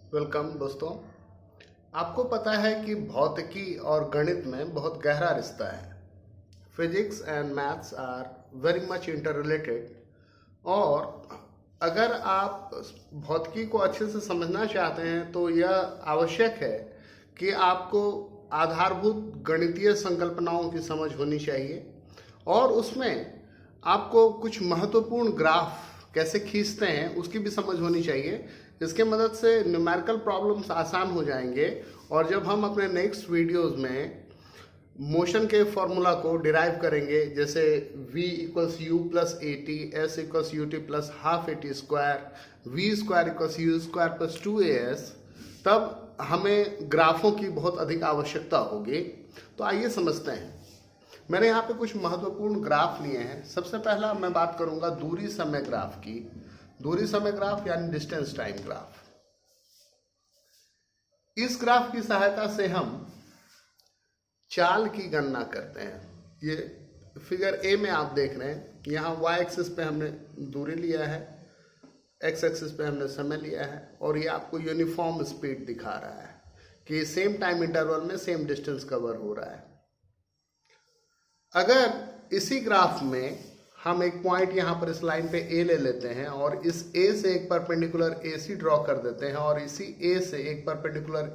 Welcome दोस्तों। आपको पता है कि भौतिकी और गणित में बहुत गहरा रिश्ता है। Physics and maths are very much interrelated. और अगर आप भौतिकी को अच्छे से समझना चाहते हैं तो यह आवश्यक है कि आपको आधारभूत गणितीय संकल्पनाओं की समझ होनी चाहिए और उसमें आपको कुछ महत्वपूर्ण ग्राफ कैसे खींचते हैं उसकी भी समझ होनी चाहिए। इसके मदद से न्यूमेरिकल प्रॉब्लम्स आसान हो जाएंगे और जब हम अपने नेक्स्ट वीडियोस में मोशन के फॉर्मूला को डिराइव करेंगे, जैसे v equals u plus a t, s equals u t plus half a t square, v square equals u square plus 2as, तब हमें ग्राफों की बहुत अधिक आवश्यकता होगी। तो आइए समझते हैं। मैंने यहाँ पे कुछ महत्वपूर्ण ग्राफ लिए हैं। सबसे पहला मैं बात करूंगा दूरी समय ग्राफ की। दूरी समय ग्राफ यानी डिस्टेंस टाइम ग्राफ। इस ग्राफ की सहायता से हम चाल की गणना करते हैं। ये फिगर ए में आप देख रहे हैं, यहाँ y एक्सिस पे हमने दूरी लिया है, x एक्सिस पे हमने समय लिया है और ये आपको यूनिफॉर्म स्पीड दिखा रहा है कि सेम टाइम इंटरवल में सेम डिस्टेंस कवर हो रहा है। अगर इसी ग्राफ में हम एक पॉइंट यहाँ पर इस लाइन पे ए ले लेते हैं और इस ए से एक परपेंडिकुलर ए सी ड्रॉ कर देते हैं और इसी ए से एक परपेंडिकुलर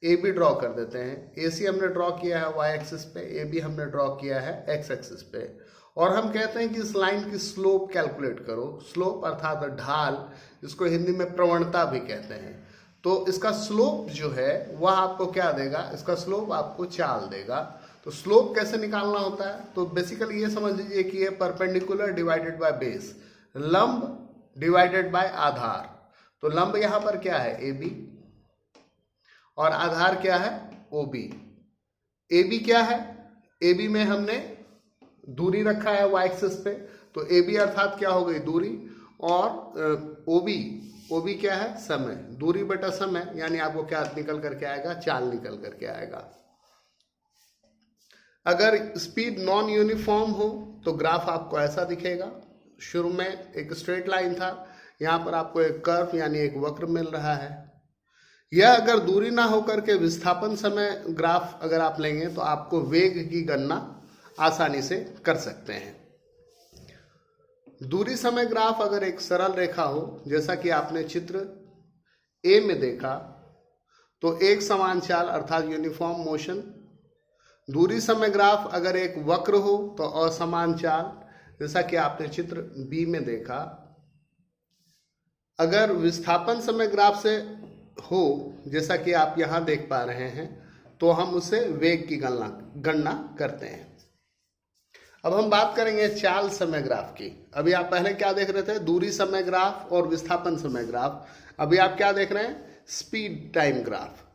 ए बी ड्रॉ कर देते हैं। ए सी हमने ड्रॉ किया है वाई एक्सिस पे, ए बी हमने ड्रॉ किया है एक्स एक्सिस पे, और हम कहते हैं कि इस लाइन की स्लोप कैलकुलेट करो। स्लोप अर्थात ढाल, जिसको हिंदी में प्रवणता भी कहते हैं। तो इसका स्लोप जो है वह आपको क्या देगा? इसका स्लोप आपको चाल देगा। तो स्लोप कैसे निकालना होता है? तो बेसिकली ये समझ लीजिए कि ये परपेंडिकुलर डिवाइडेड बाय बेस, लंब डिवाइडेड बाय आधार। तो लंब यहाँ पर क्या है? ए बी, और आधार क्या है? O B. ए बी क्या है? ए बी में हमने दूरी रखा है वाई एक्सिस पे, तो ए बी अर्थात क्या हो गई? दूरी। और ओ बी क्या है? समय। दूरी बटा समय, यानी आपको क्या निकल करके आएगा? चाल निकल करके आएगा। अगर स्पीड नॉन यूनिफॉर्म हो तो ग्राफ आपको ऐसा दिखेगा। शुरू में एक स्ट्रेट लाइन था, यहाँ पर आपको एक कर्व यानी एक वक्र मिल रहा है। यह अगर दूरी ना होकर के विस्थापन समय ग्राफ अगर आप लेंगे तो आपको वेग की गणना आसानी से कर सकते हैं। दूरी समय ग्राफ अगर एक सरल रेखा हो, जैसा कि आपने चित्र ए में देखा, तो एक समान चाल अर्थात यूनिफॉर्म मोशन। दूरी समय ग्राफ अगर एक वक्र हो तो असमान चाल, जैसा कि आपने चित्र बी में देखा। अगर विस्थापन समय ग्राफ से हो, जैसा कि आप यहां देख पा रहे हैं, तो हम उसे वेग की गणना करते हैं। अब हम बात करेंगे चाल समय ग्राफ की। अभी आप पहले क्या देख रहे थे? दूरी समय ग्राफ और विस्थापन समय ग्राफ। अभी आप क्या देख रहे हैं? Speed time graph.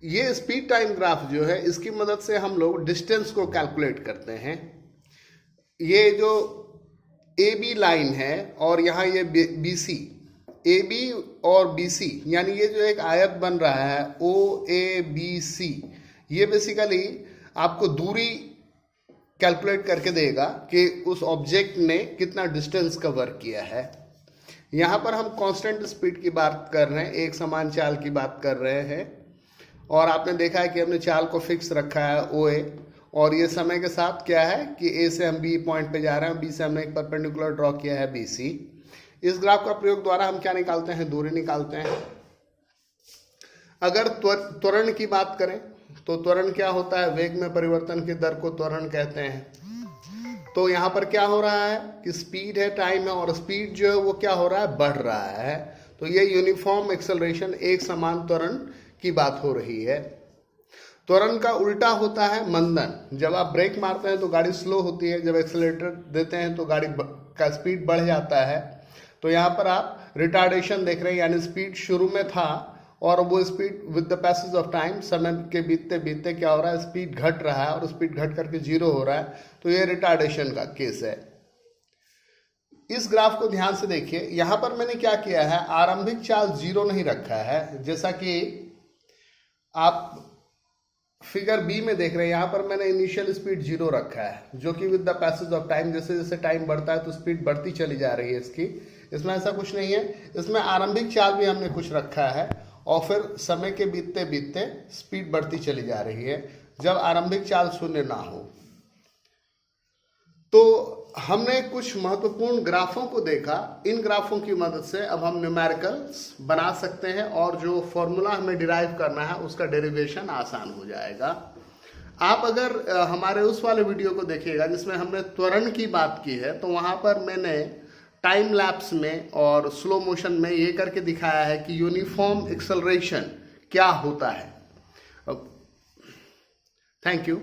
ये स्पीड टाइम ग्राफ जो है, इसकी मदद से हम लोग डिस्टेंस को कैलकुलेट करते हैं। ये जो ए बी लाइन है और यहाँ ये बी सी, ए बी और बी सी, यानी ये जो एक आयत बन रहा है ओ ए बी सी, ये बेसिकली आपको दूरी कैलकुलेट करके देगा कि उस ऑब्जेक्ट ने कितना डिस्टेंस कवर किया है। यहाँ पर हम कांस्टेंट स्पीड की बात कर रहे हैं, एक समान चाल की बात कर रहे हैं। और आपने देखा है कि हमने चाल को फिक्स रखा है ओ ए, और ये समय के साथ क्या है कि ए से हम बी पॉइंट पे जा रहे हैं, बी से हमने एक परपेंडिकुलर ड्रॉ किया है बी सी। इस ग्राफ का प्रयोग द्वारा हम क्या निकालते हैं? दूरी निकालते हैं। अगर त्वरण की बात करें तो त्वरण क्या होता है? वेग में परिवर्तन की दर को त्वरण कहते हैं। तो यहाँ पर क्या हो रहा है कि स्पीड है, टाइम है, और स्पीड जो है वो क्या हो रहा है? बढ़ रहा है। तो ये यूनिफॉर्म एक्सेलरेशन, एक समान त्वरण की बात हो रही है। त्वरण का उल्टा होता है मंदन। जब आप ब्रेक मारते हैं तो गाड़ी स्लो होती है, जब एक्सेलरेटर देते हैं तो गाड़ी का स्पीड बढ़ जाता है। तो यहाँ पर आप रिटार्डेशन देख रहे हैं, यानी स्पीड शुरू में था और वो speed with the passage of time, समय के बीतते बीतते क्या हो रहा है? स्पीड घट रहा है और स्पीड घट करके जीरो हो रहा है। तो ये रिटार्डेशन का केस है। इस ग्राफ को ध्यान से देखिए। यहां पर मैंने क्या किया है? आरंभिक चाल जीरो नहीं रखा है, जैसा कि आप फिगर बी में देख रहे हैं। यहाँ पर मैंने इनिशियल स्पीड जीरो रखा है, जो कि with the passage of time, जैसे जैसे टाइम बढ़ता है तो स्पीड बढ़ती चली जा रही है इसकी। इसमें ऐसा कुछ नहीं है। इसमें आरंभिक चाल भी हमने कुछ रखा है और फिर समय के बीतते बीतते स्पीड बढ़ती चली जा रही है जब आरंभिक चाल शून्य ना हो। तो हमने कुछ महत्वपूर्ण ग्राफों को देखा। इन ग्राफों की मदद से अब हम न्यूमेरिकल्स बना सकते हैं और जो फॉर्मूला हमें डिराइव करना है उसका डेरिवेशन आसान हो जाएगा। आप अगर हमारे उस वाले वीडियो को देखिएगा जिसमें हमने त्वरण की बात की है, तो वहां पर मैंने टाइम लैप्स में और स्लो मोशन में ये करके दिखाया है कि यूनिफॉर्म एक्सेलरेशन क्या होता है। Thank you.